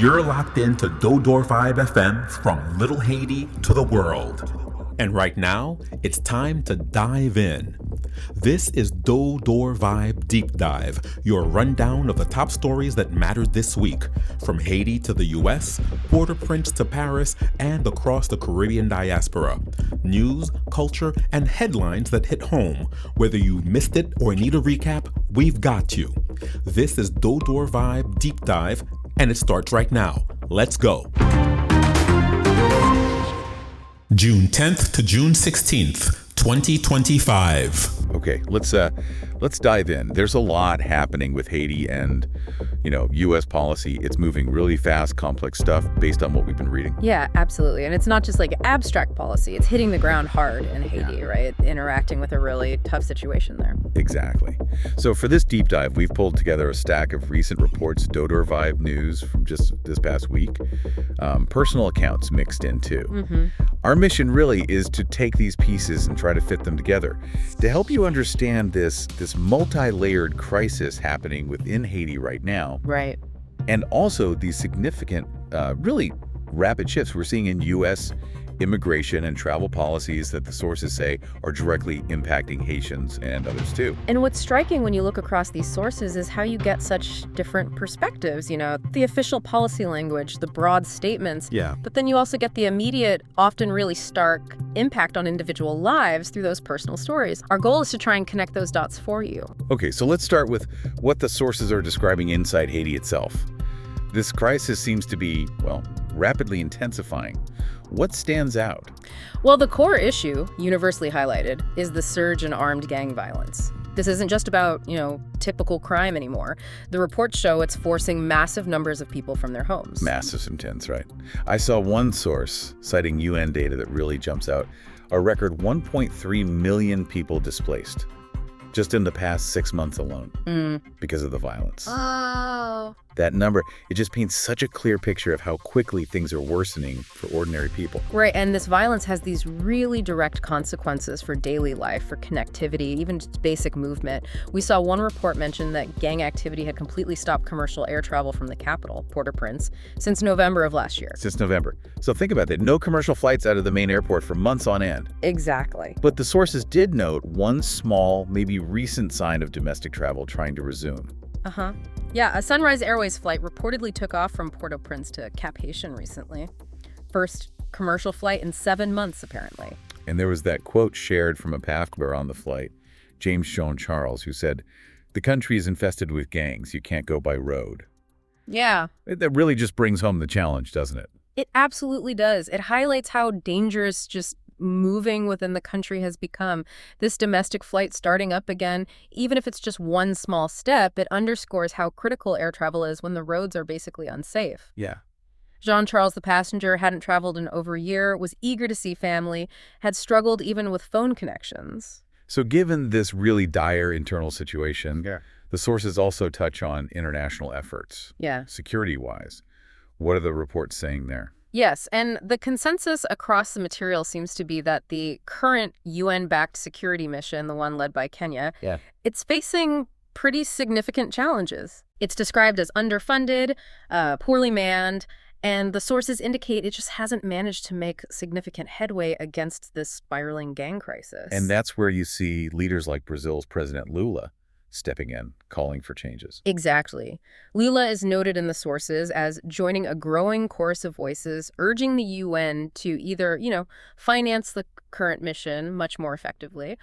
You're locked into Dodor 5 FM from Little Haiti to the world. And right now, it's time to dive in. This is Dodor Vibe Deep Dive, your rundown of the top stories that mattered this week, from Haiti to the US, Port-au-Prince to Paris, and across the Caribbean diaspora. News, culture, and headlines that hit home. Whether you missed it or need a recap, we've got you. This is Dodor Vibe Deep Dive, and it starts right now. Let's go. June 10th to June 16th, 2025. Okay, let's dive in. There's a lot happening with Haiti and, U.S. policy. It's moving really fast, complex stuff based on what we've been reading. Yeah, absolutely. And it's not just like abstract policy. It's hitting the ground hard in Haiti, right? Interacting with a really tough situation there. Exactly. So for this deep dive, we've pulled together a stack of recent reports, Dodor Vibe news from just this past week, personal accounts mixed in too. Mm-hmm. Our mission really is to take these pieces and try to fit them together to help you understand this multi-layered crisis happening within Haiti right now. Right. And also these significant, really rapid shifts we're seeing in U.S. immigration and travel policies that the sources say are directly impacting Haitians and others too. And what's striking when you look across these sources is how you get such different perspectives, the official policy language, the broad statements. Yeah. But then you also get the immediate, often really stark impact on individual lives through those personal stories. Our goal is to try and connect those dots for you. Okay, so let's start with what the sources are describing inside Haiti itself. This crisis seems to be, rapidly intensifying. What stands out? Well, the core issue, universally highlighted, is the surge in armed gang violence. This isn't just about, typical crime anymore. The reports show it's forcing massive numbers of people from their homes. Massive intense, right? I saw one source citing UN data that really jumps out. A record 1.3 million people displaced just in the past 6 months alone because of the violence. Oh. That number, it just paints such a clear picture of how quickly things are worsening for ordinary people. Right, and this violence has these really direct consequences for daily life, for connectivity, even just basic movement. We saw one report mention that gang activity had completely stopped commercial air travel from the capital, Port-au-Prince, since November of last year. Since November. So think about that. No commercial flights out of the main airport for months on end. Exactly. But the sources did note one small, maybe recent sign of domestic travel trying to resume. Uh-huh. Yeah, a Sunrise Airways flight reportedly took off from Port-au-Prince to Cap Haitian recently. First commercial flight in 7 months, apparently. And there was that quote shared from a passenger on the flight, James Jean Charles, who said, "The country is infested with gangs. You can't go by road." Yeah. That really just brings home the challenge, doesn't it? It absolutely does. It highlights how dangerous just moving within the country has become. This domestic flight starting up again, even if it's just one small step, it underscores how critical air travel is when the roads are basically unsafe. Yeah. Jean-Charles, the passenger, hadn't traveled in over a year, was eager to see family, had struggled even with phone connections. So given this really dire internal situation, the sources also touch on international efforts. Yeah. Security-wise. What are the reports saying there? Yes, and the consensus across the material seems to be that the current UN-backed security mission, the one led by Kenya, it's facing pretty significant challenges. It's described as underfunded, poorly manned, and the sources indicate it just hasn't managed to make significant headway against this spiraling gang crisis. And that's where you see leaders like Brazil's President Lula stepping in, calling for changes. Exactly. Lula is noted in the sources as joining a growing chorus of voices, urging the UN to either, finance the current mission much more effectively,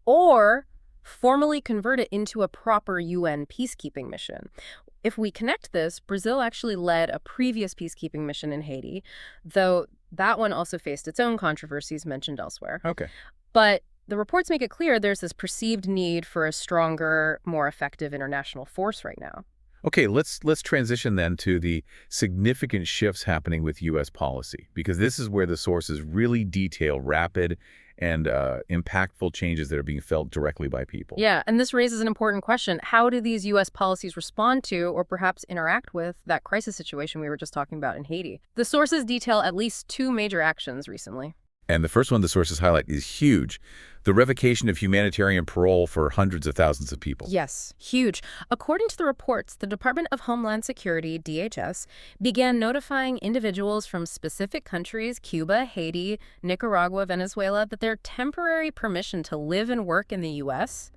or formally convert it into a proper UN peacekeeping mission. If we connect this, Brazil actually led a previous peacekeeping mission in Haiti, though that one also faced its own controversies mentioned elsewhere. Okay. But the reports make it clear there's this perceived need for a stronger, more effective international force right now. Okay, let's transition then to the significant shifts happening with U.S. policy, because this is where the sources really detail rapid and impactful changes that are being felt directly by people. Yeah, and this raises an important question. How do these U.S. policies respond to, or perhaps interact with, that crisis situation we were just talking about in Haiti? The sources detail at least 2 major actions recently. And the first one the sources highlight is huge. The revocation of humanitarian parole for hundreds of thousands of people. Yes, huge. According to the reports, the Department of Homeland Security, DHS, began notifying individuals from specific countries, Cuba, Haiti, Nicaragua, Venezuela, that their temporary permission to live and work in the U.S.,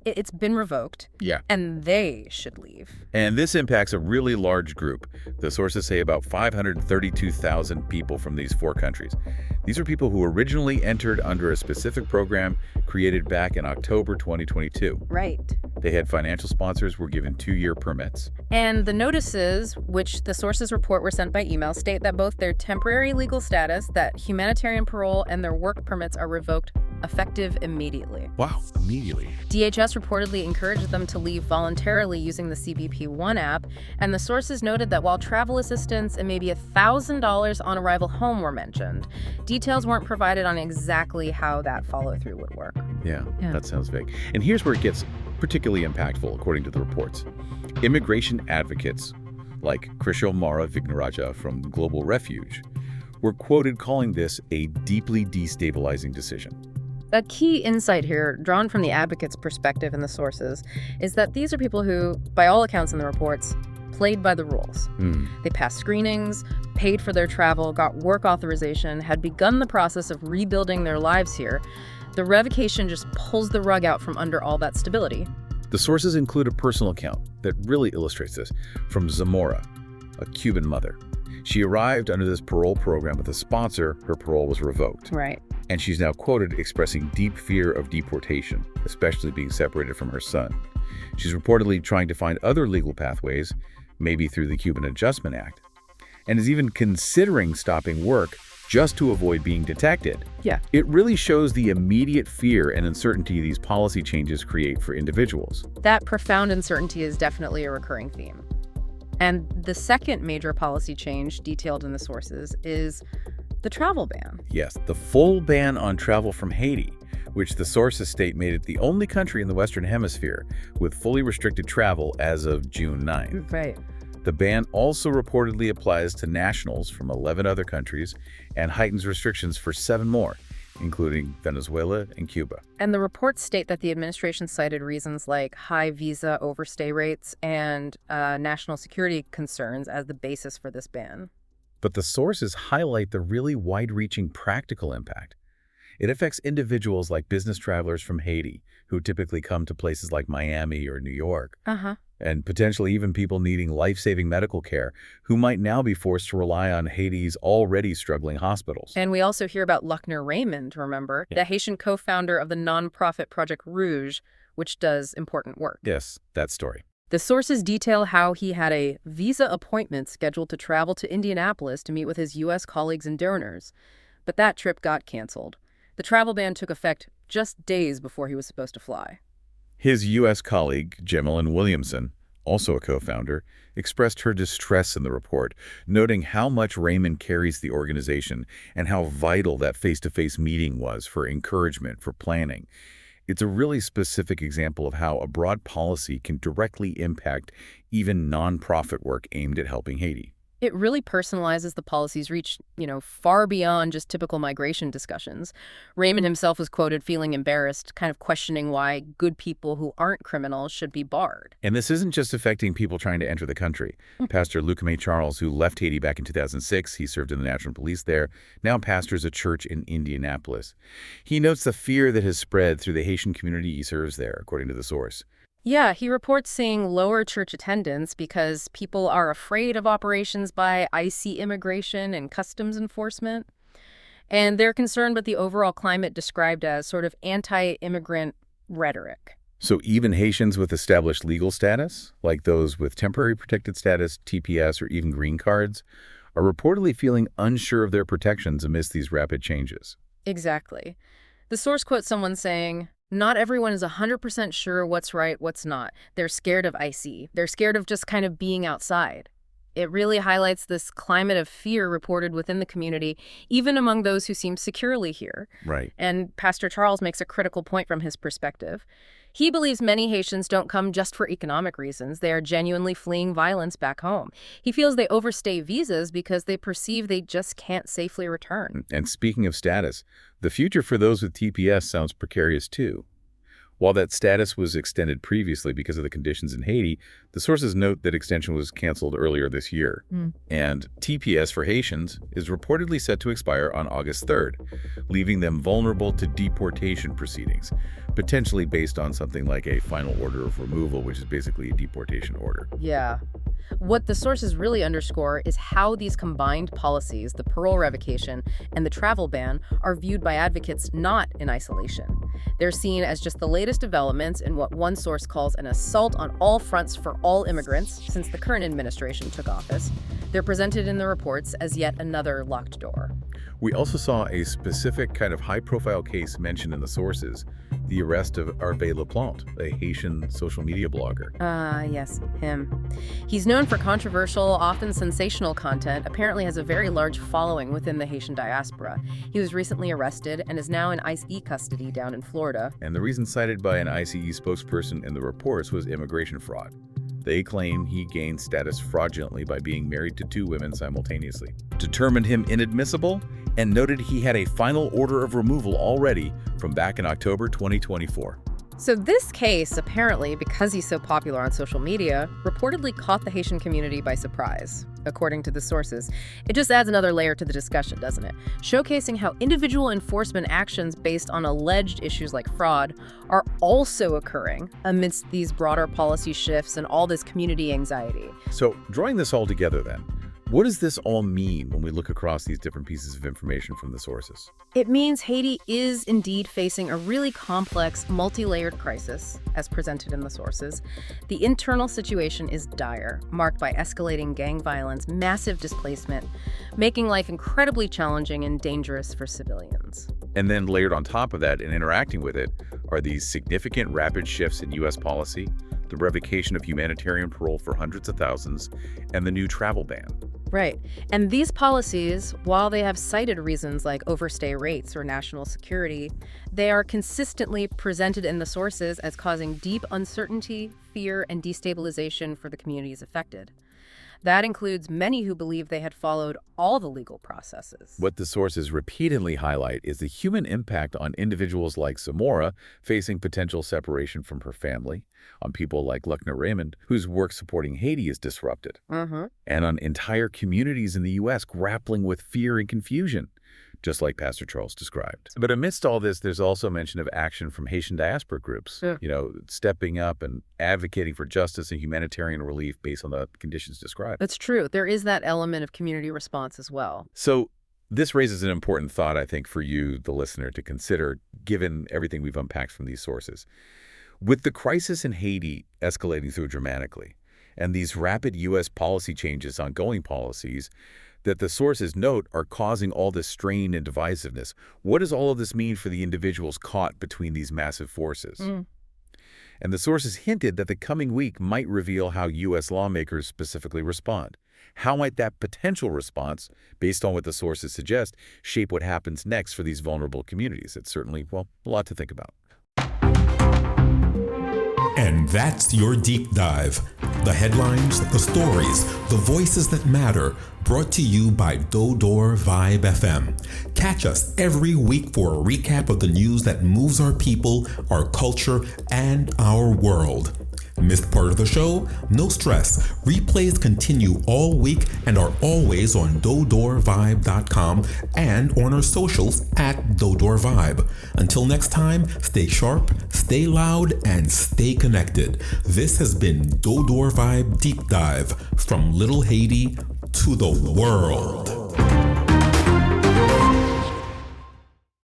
it's been revoked. Yeah. And they should leave. And this impacts a really large group. The sources say about 532,000 people from these 4 countries. These are people who originally entered under a specific program created back in October 2022. Right. They had financial sponsors, were given 2-year permits. And the notices, which the sources report were sent by email, state that both their temporary legal status, that humanitarian parole, and their work permits are revoked effective immediately. Wow, immediately. DHS reportedly encouraged them to leave voluntarily using the CBP One app, and the sources noted that while travel assistance and maybe $1,000 on arrival home were mentioned, details weren't provided on exactly how that follow-through would work. Yeah, that sounds vague. And here's where it gets particularly impactful, according to the reports. Immigration advocates, like Krishil Mara Vignaraja from Global Refuge, were quoted calling this a deeply destabilizing decision. A key insight here, drawn from the advocates' perspective in the sources, is that these are people who, by all accounts in the reports, played by the rules. They passed screenings, paid for their travel, got work authorization, had begun the process of rebuilding their lives here. The revocation just pulls the rug out from under all that stability. The sources include a personal account that really illustrates this from Zamora, a Cuban mother. She arrived under this parole program with a sponsor. Her parole was revoked. Right. And she's now quoted expressing deep fear of deportation, especially being separated from her son. She's reportedly trying to find other legal pathways, maybe through the Cuban Adjustment Act, and is even considering stopping work just to avoid being detected. Yeah. It really shows the immediate fear and uncertainty these policy changes create for individuals. That profound uncertainty is definitely a recurring theme. And the second major policy change detailed in the sources is the travel ban. Yes, the full ban on travel from Haiti, which the sources state made it the only country in the Western Hemisphere with fully restricted travel as of June 9th. Right. The ban also reportedly applies to nationals from 11 other countries and heightens restrictions for 7 more, including Venezuela and Cuba. And the reports state that the administration cited reasons like high visa overstay rates and national security concerns as the basis for this ban. But the sources highlight the really wide-reaching practical impact. It affects individuals like business travelers from Haiti, who typically come to places like Miami or New York, and potentially even people needing life-saving medical care, who might now be forced to rely on Haiti's already struggling hospitals. And we also hear about Luckner Raymond, remember, the Haitian co-founder of the nonprofit Project Rouge, which does important work. Yes, that story. The sources detail how he had a visa appointment scheduled to travel to Indianapolis to meet with his U.S. colleagues and donors, but that trip got canceled. The travel ban took effect just days before he was supposed to fly. His U.S. colleague, Jemelyn Williamson, also a co-founder, expressed her distress in the report, noting how much Raymond carries the organization and how vital that face-to-face meeting was for encouragement, for planning. It's a really specific example of how a broad policy can directly impact even nonprofit work aimed at helping Haiti. It really personalizes the policy's reach, far beyond just typical migration discussions. Raymond himself was quoted feeling embarrassed, kind of questioning why good people who aren't criminals should be barred. And this isn't just affecting people trying to enter the country. Pastor Lucame Charles, who left Haiti back in 2006, he served in the National Police there, now pastors a church in Indianapolis. He notes the fear that has spread through the Haitian community he serves there, according to the source. Yeah, he reports seeing lower church attendance because people are afraid of operations by IC immigration and customs enforcement. And they're concerned with the overall climate described as sort of anti-immigrant rhetoric. So even Haitians with established legal status, like those with temporary protected status, TPS, or even green cards, are reportedly feeling unsure of their protections amidst these rapid changes. Exactly. The source quotes someone saying, "Not everyone is 100% sure what's right, what's not. They're scared of IC. They're scared of just kind of being outside." It really highlights this climate of fear reported within the community, even among those who seem securely here. Right. And Pastor Charles makes a critical point from his perspective. He believes many Haitians don't come just for economic reasons. They are genuinely fleeing violence back home. He feels they overstay visas because they perceive they just can't safely return. And speaking of status, the future for those with TPS sounds precarious too. While that status was extended previously because of the conditions in Haiti, the sources note that extension was canceled earlier this year. And TPS for Haitians is reportedly set to expire on August 3rd, leaving them vulnerable to deportation proceedings, potentially based on something like a final order of removal, which is basically a deportation order. Yeah. What the sources really underscore is how these combined policies, the parole revocation and the travel ban, are viewed by advocates not in isolation. They're seen as just the latest developments in what one source calls an assault on all fronts for all immigrants since the current administration took office. They're presented in the reports as yet another locked door. We also saw a specific kind of high-profile case mentioned in the sources, the arrest of Hervé Laplante, a Haitian social media blogger. Yes, him. He's known for controversial, often sensational content, apparently has a very large following within the Haitian diaspora. He was recently arrested and is now in ICE custody down in Florida. And the reason cited by an ICE spokesperson in the reports was immigration fraud. They claim he gained status fraudulently by being married to 2 women simultaneously, determined him inadmissible, and noted he had a final order of removal already from back in October 2024. So this case, apparently, because he's so popular on social media, reportedly caught the Haitian community by surprise, according to the sources. It just adds another layer to the discussion, doesn't it? Showcasing how individual enforcement actions based on alleged issues like fraud are also occurring amidst these broader policy shifts and all this community anxiety. So, drawing this all together then, what does this all mean when we look across these different pieces of information from the sources? It means Haiti is indeed facing a really complex, multi-layered crisis, as presented in the sources. The internal situation is dire, marked by escalating gang violence, massive displacement, making life incredibly challenging and dangerous for civilians. And then layered on top of that and interacting with it are these significant rapid shifts in U.S. policy, the revocation of humanitarian parole for hundreds of thousands, and the new travel ban. Right. And these policies, while they have cited reasons like overstay rates or national security, they are consistently presented in the sources as causing deep uncertainty, fear, and destabilization for the communities affected. That includes many who believe they had followed all the legal processes. What the sources repeatedly highlight is the human impact on individuals like Zamora facing potential separation from her family, on people like Luckner Raymond, whose work supporting Haiti is disrupted, and on entire communities in the U.S. grappling with fear and confusion, just like Pastor Charles described. But amidst all this, there's also mention of action from Haitian diaspora groups, stepping up and advocating for justice and humanitarian relief based on the conditions described. That's true. There is that element of community response as well. So this raises an important thought, I think, for you, the listener, to consider, given everything we've unpacked from these sources. With the crisis in Haiti escalating so dramatically, and these rapid U.S. policy changes, ongoing policies, that the sources note are causing all this strain and divisiveness. What does all of this mean for the individuals caught between these massive forces? And the sources hinted that the coming week might reveal how U.S. lawmakers specifically respond. How might that potential response, based on what the sources suggest, shape what happens next for these vulnerable communities? It's certainly, a lot to think about. And that's your deep dive. The headlines, the stories, the voices that matter, brought to you by Dodor Vibe FM. Catch us every week for a recap of the news that moves our people, our culture, and our world. Missed part of the show? No stress. Replays continue all week and are always on dodorvibe.com and on our socials at Dodor Vibe. Until next time, stay sharp, stay loud, and stay connected. This has been Dodor Vibe Deep Dive from Little Haiti to the world.